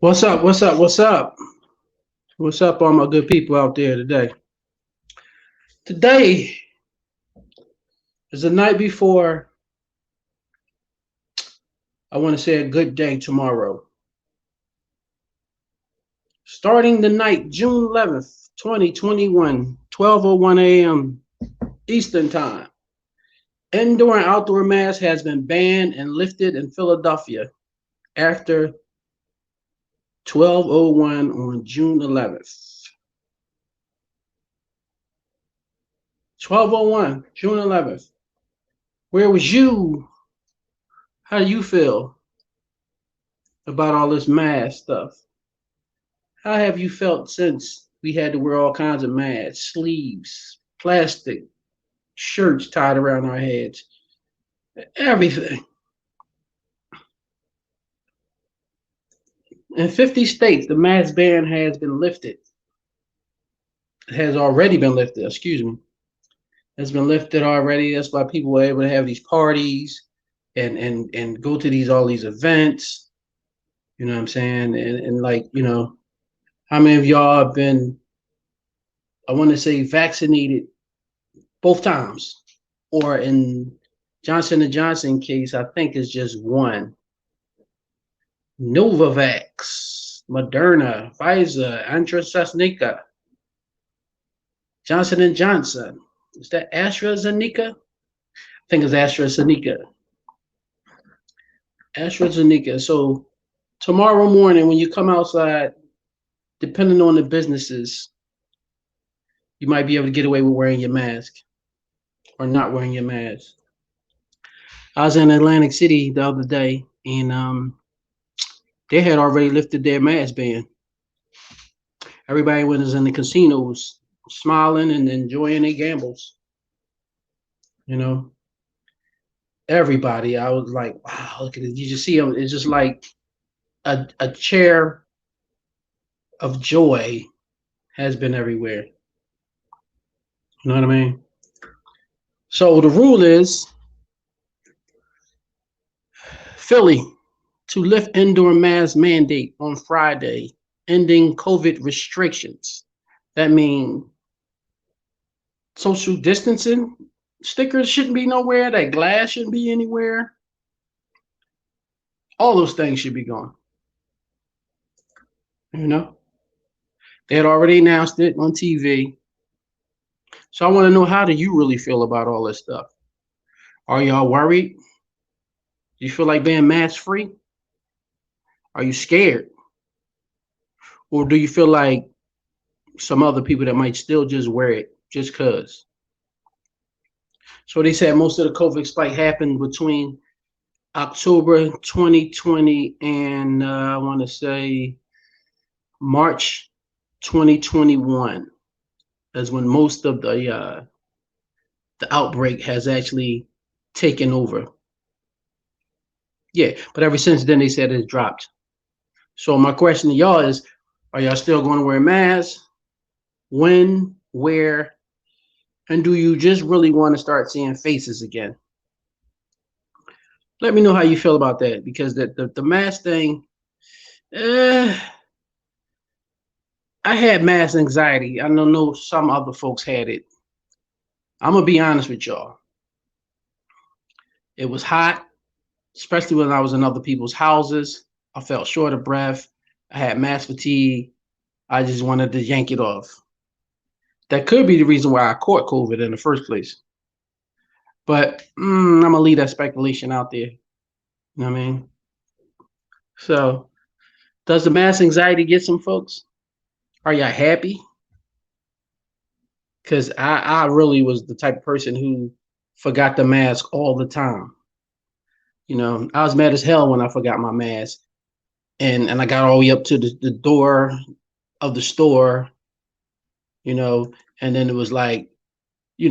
What's up? What's up? What's up? What's up, all my good people out there today? Today is the night before I want to say a good day tomorrow. Starting the night, June 11th, 2021, 12:01 a.m. Eastern Time. Indoor and outdoor masks has been banned and lifted in Philadelphia after 12:01 on June 11th. 12:01, June 11th. Where was you? How do you feel about all this mask stuff? How have you felt since we had to wear all kinds of masks, sleeves, plastic shirts tied around our heads, everything? In 50 states, the mask ban has been lifted. It has already been lifted, excuse me. It's been lifted already. That's why people were able to have these parties and go to all these events. You know what I'm saying? And like, how many of y'all have been, I want to say, vaccinated both times? Or in Johnson and Johnson case, I think it's just one. Novavax, Moderna, Pfizer, AstraZeneca, Johnson and Johnson. Is that AstraZeneca? I think it's AstraZeneca. AstraZeneca. So tomorrow morning, when you come outside, depending on the businesses, you might be able to get away with wearing your mask or not wearing your mask. I was in Atlantic City the other day, and they had already lifted their mask ban. Everybody was in the casinos, smiling and enjoying their gambles. You know, everybody. I was like, wow, look at it. You just see them. It's just like a chair of joy has been everywhere. You know what I mean? So the rule is Philly to lift indoor mask mandate on Friday, ending COVID restrictions. That means social distancing stickers shouldn't be nowhere. That glass shouldn't be anywhere. All those things should be gone. You know, they had already announced it on TV. So I want to know, how do you really feel about all this stuff? Are y'all worried? Do you feel like being mask free? Are you scared? Or do you feel like some other people that might still just wear it just because? So they said most of the COVID spike happened between October 2020 and I want to say March 2021 is when most of the outbreak has actually taken over. Yeah, but ever since then they said it's dropped. So my question to y'all is, are y'all still going to wear masks? When, where, and do you just really want to start seeing faces again? Let me know how you feel about that, because the mask thing, I had mask anxiety. I know some other folks had it. I'm going to be honest with y'all. It was hot, especially when I was in other people's houses. I felt short of breath. I had mask fatigue. I just wanted to yank it off. That could be the reason why I caught COVID in the first place. But I'm going to leave that speculation out there. You know what I mean? So, does the mask anxiety get some folks? Are y'all happy? Because I really was the type of person who forgot the mask all the time. You know, I was mad as hell when I forgot my mask. And I got all the way up to the door of the store, and then it was like, there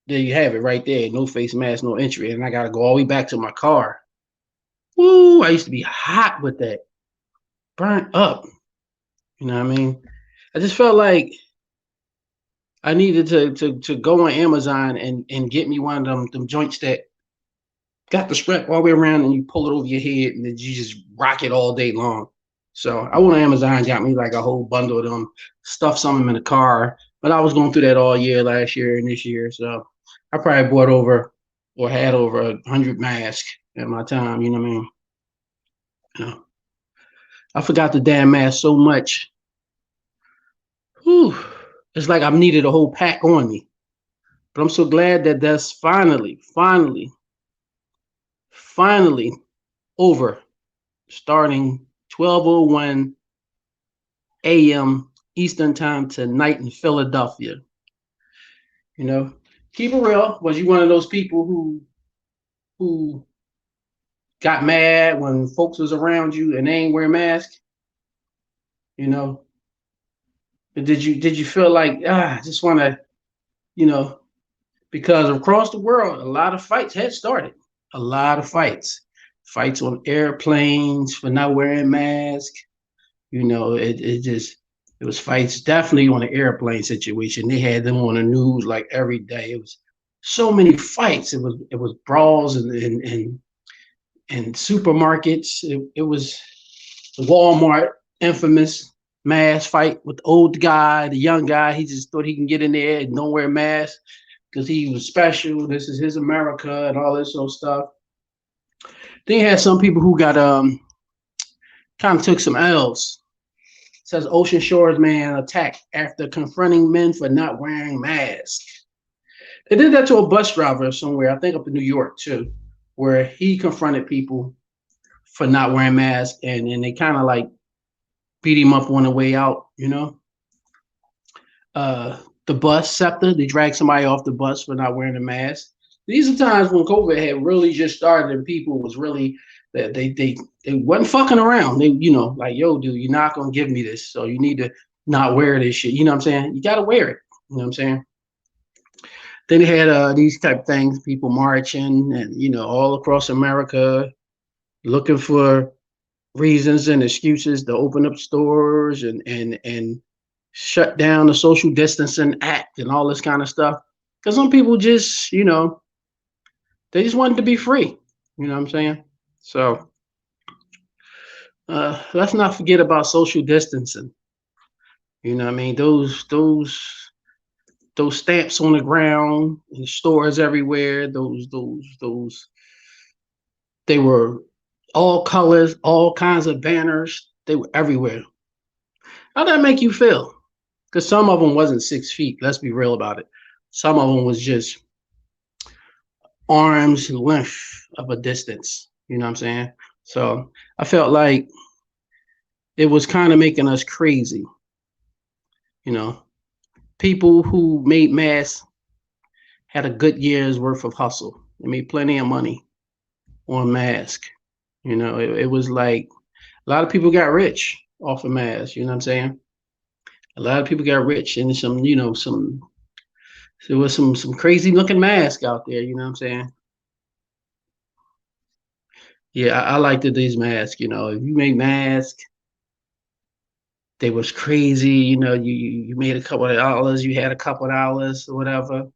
you have it right there. No face mask, no entry. And I got to go all the way back to my car. Woo, I used to be hot with that. Burnt up. You know what I mean? I just felt like I needed to go on Amazon and get me one of them joints that got the strap all the way around and you pull it over your head and then you just rock it all day long. So I went on Amazon, got me like a whole bundle of them, stuffed some of them in the car. But I was going through that all year last year and this year, so I probably bought over or had over 100 masks at my time. You know what I mean? You know, I forgot the damn mask so much. Whew. It's like I've needed a whole pack on me. But I'm so glad that that's finally over. Starting 12:01 a.m. Eastern time tonight in Philadelphia. You know, keep it real. Was you one of those people who got mad when folks was around you and they ain't wear masks? You know, did you feel like I just want to, you know, because across the world a lot of fights had started, a lot of fights on airplanes for not wearing masks. You know, it was fights definitely on the airplane situation. They had them on the news like every day. It was so many fights. It was brawls and supermarkets. It was the Walmart infamous mask fight with the old guy, the young guy. He just thought he can get in there and don't wear a mask because he was special. This is his America and all this sort of stuff. Then you had some people who got kind of took some L's. It says Ocean Shores man attacked after confronting men for not wearing masks. They did that to a bus driver somewhere, I think up in New York too, where he confronted people for not wearing masks and they kind of like beat him up on the way out, you know. The bus SEPTA, they dragged somebody off the bus for not wearing a mask. These are times when COVID had really just started and people was really that they wasn't fucking around. They, you know, like, yo, dude, you're not gonna give me this. So you need to not wear this shit. You know what I'm saying? You gotta wear it. You know what I'm saying? Then they had these type of things, people marching and you know, all across America looking for reasons and excuses to open up stores and shut down the social distancing act and all this kind of stuff. Because some people just, you know, they just wanted to be free. You know what I'm saying? So let's not forget about social distancing. You know what I mean? Those stamps on the ground in stores everywhere. Those they were all colors, all kinds of banners. They were everywhere. How'd that make you feel? Because some of them wasn't 6 feet. Let's be real about it. Some of them was just arm's length of a distance. You know what I'm saying? So I felt like it was kind of making us crazy. You know, people who made masks had a good year's worth of hustle. They made plenty of money on masks. You know, it was like a lot of people got rich off of masks. You know what I'm saying? A lot of people got rich and some, you know, there was some crazy looking mask out there. You know what I'm saying? Yeah, I liked these masks. You know, if you make masks, they was crazy. You know, you made a couple of dollars, you had a couple of dollars or whatever.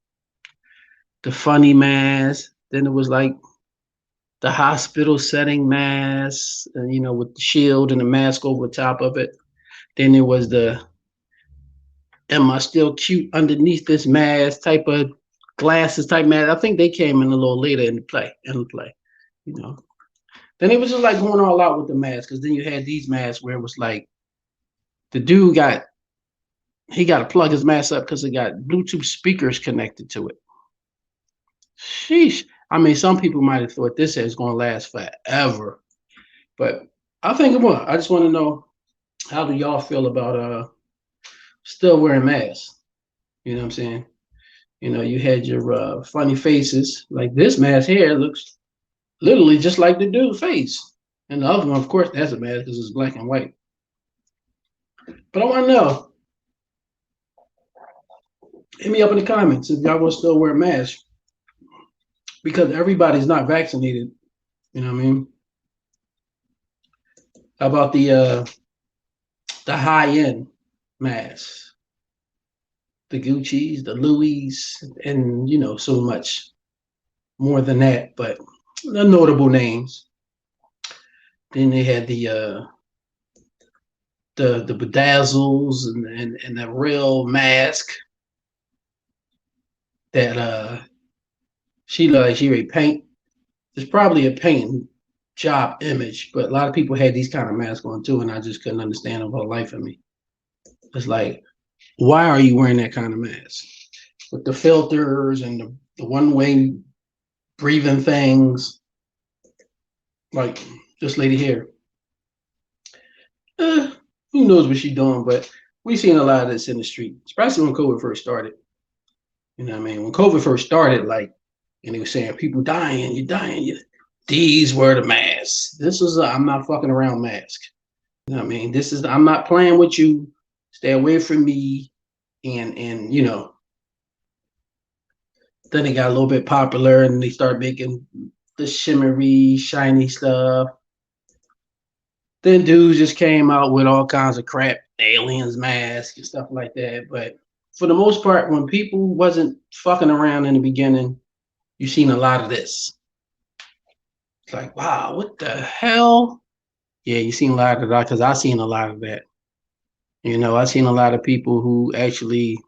The funny mask. Then it was like the hospital setting mask, and you know, with the shield and the mask over top of it. Then there was the "Am I still cute underneath this mask?" type of glasses type mask. I think they came in a little later in the play. You know. Then it was just like going all out with the mask because then you had these masks where it was like the dude got he got to plug his mask up because it got Bluetooth speakers connected to it. Sheesh. I mean, some people might have thought this is going to last forever, but I think it will. I just want to know, how do y'all feel about still wearing masks? You know what I'm saying? You know, you had your funny faces. Like this mask here looks literally just like the dude's face. And the other one, of course, that's a mask because it's black and white. But I want to know, hit me up in the comments if y'all will still wear masks because everybody's not vaccinated. You know what I mean? How about the high end masks, the Gucci's, the Louis, and you know so much more than that, but the notable names. Then they had the bedazzles and the real mask that she would paint. It's probably a painting job image, but a lot of people had these kind of masks on too, and I just couldn't understand them for the life of me. It's like, why are you wearing that kind of mask with the filters and the one-way breathing things? Like this lady here, who knows what she's doing? But we seen a lot of this in the street, especially when COVID first started. You know what I mean? When COVID first started, like, and they were saying people dying, you're dying. These were the masks. This was a I'm not fucking around mask. You know what I mean? This is I'm not playing with you. Stay away from me. And you know, then it got a little bit popular, and they started making the shimmery, shiny stuff. Then dudes just came out with all kinds of crap, aliens masks and stuff like that. But for the most part, when people wasn't fucking around in the beginning, you seen a lot of this. It's like, wow, what the hell? Yeah, you seen a lot of that because I seen a lot of that. You know, I seen a lot of people who actually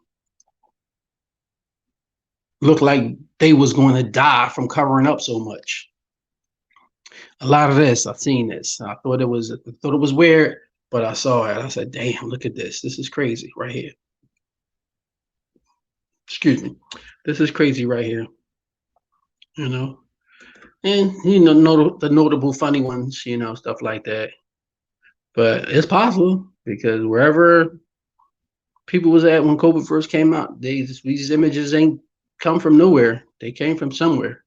looked like they was going to die from covering up so much. A lot of this, I've seen this. I thought it was weird, but I saw it. I said, damn, look at this. This is crazy right here. Excuse me. This is crazy right here. You know, and you know the notable funny ones, you know, stuff like that. But it's possible because wherever people was at when COVID first came out, these images ain't come from nowhere. They came from somewhere.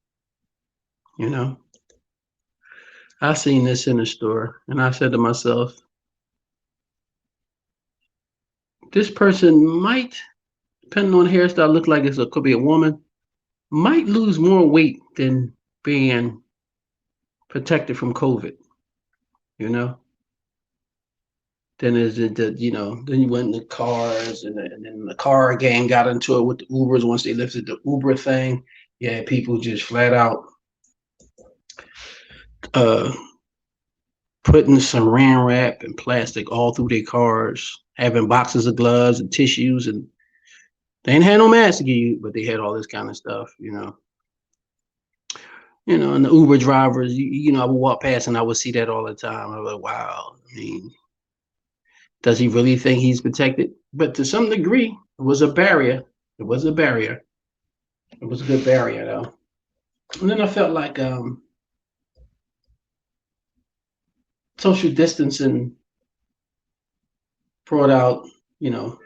You know, I seen this in the store, and I said to myself, this person might, depending on the hairstyle, look like it could be a woman, might lose more weight than being protected from COVID. You know, then is it that you know? Then you went in the cars, and then the car gang got into it with the Ubers once they lifted the Uber thing. Yeah, people just flat out uh, putting saran wrap and plastic all through their cars, having boxes of gloves and tissues, and they ain't had no mask to give you, but they had all this kind of stuff. You know, and the Uber drivers, you know, I would walk past and I would see that all the time. I was like, wow. I mean, does he really think he's protected? But to some degree, it was a barrier. It was a barrier. It was a good barrier, though. And then I felt like social distancing brought out, you know,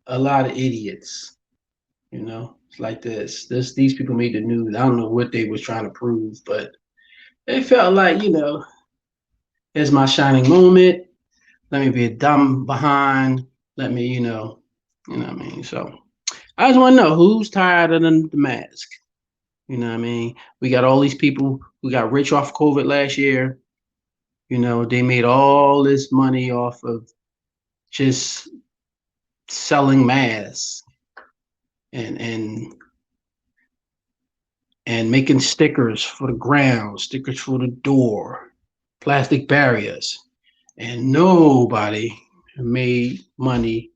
a lot of idiots. You know, it's like these people made the news. I don't know what they was trying to prove, but it felt like, you know, here's my shining moment. Let me be a dumb behind. Let me, you know what I mean? So I just want to know who's tired of the mask. You know what I mean? We got all these people who got rich off COVID last year. You know, they made all this money off of just selling masks and and making stickers for the ground, stickers for the door, plastic barriers. And nobody made money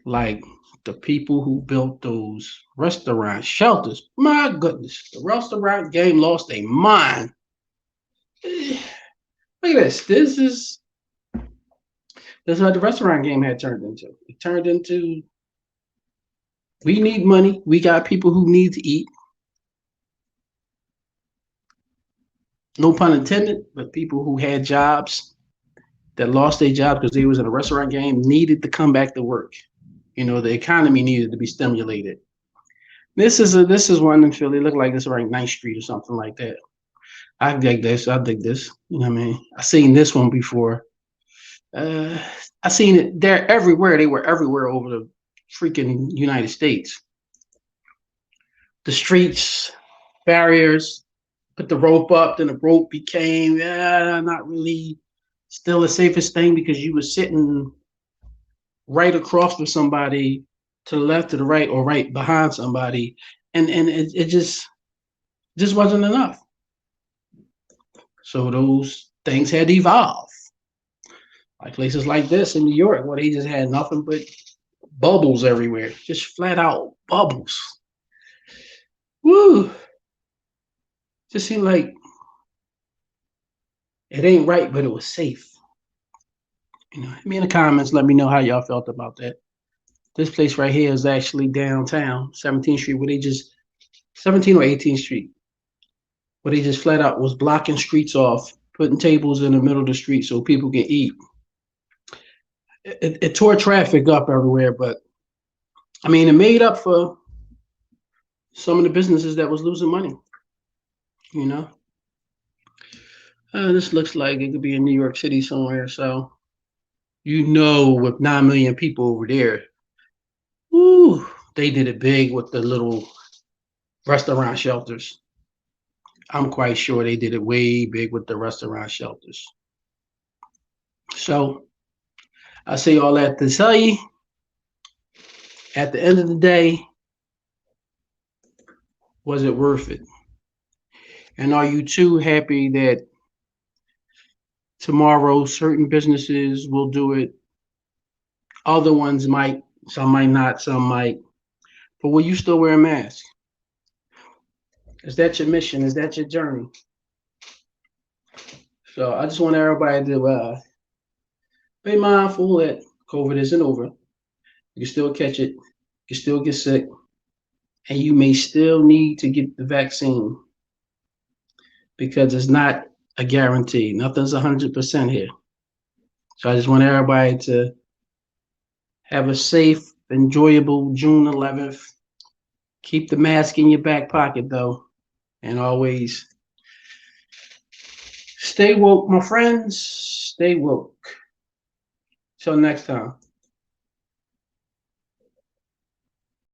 like the people who built those restaurant shelters. My goodness, the restaurant game lost their mind. Look at this. This is what the restaurant game had turned into. It turned into we need money. We got people who need to eat. No pun intended, but people who had jobs that lost their job because they was in a restaurant game needed to come back to work. You know, the economy needed to be stimulated. This is one in Philly. Look like this right 9th Street or something like that. I dig this. I dig this. You know what I mean? I seen this one before. I seen it. They're everywhere. They were everywhere over the freaking United States. The streets, barriers, put the rope up, then the rope became not really still the safest thing because you were sitting right across from somebody to the left, to the right, or right behind somebody, and it just wasn't enough. So those things had to evolve. Like places like this in New York, where they just had nothing but bubbles everywhere, just flat out bubbles. Woo! Just seemed like it ain't right, but it was safe. Me in the comments, let me know how y'all felt about that. This place right here is actually downtown, 17th Street, where they just 17th or 18th Street, where they just flat out was blocking streets off, putting tables in the middle of the street so people can eat. It tore traffic up everywhere, but I mean, it made up for some of the businesses that was losing money. You know, this looks like it could be in New York City somewhere. So with 9 million people over there, woo, they did it big with the little restaurant shelters. I'm quite sure they did it way big with the restaurant shelters. So I say all that to tell you, at the end of the day, was it worth it? And are you too happy that tomorrow certain businesses will do it? Other ones might, some might not, some might. But will you still wear a mask? Is that your mission? Is that your journey? So I just want everybody to be mindful that COVID isn't over. You can still catch it, you can still get sick, and you may still need to get the vaccine because it's not a guarantee. Nothing's 100% here. So I just want everybody to have a safe, enjoyable June 11th. Keep the mask in your back pocket, though, and always stay woke, my friends. Stay woke. Till next time.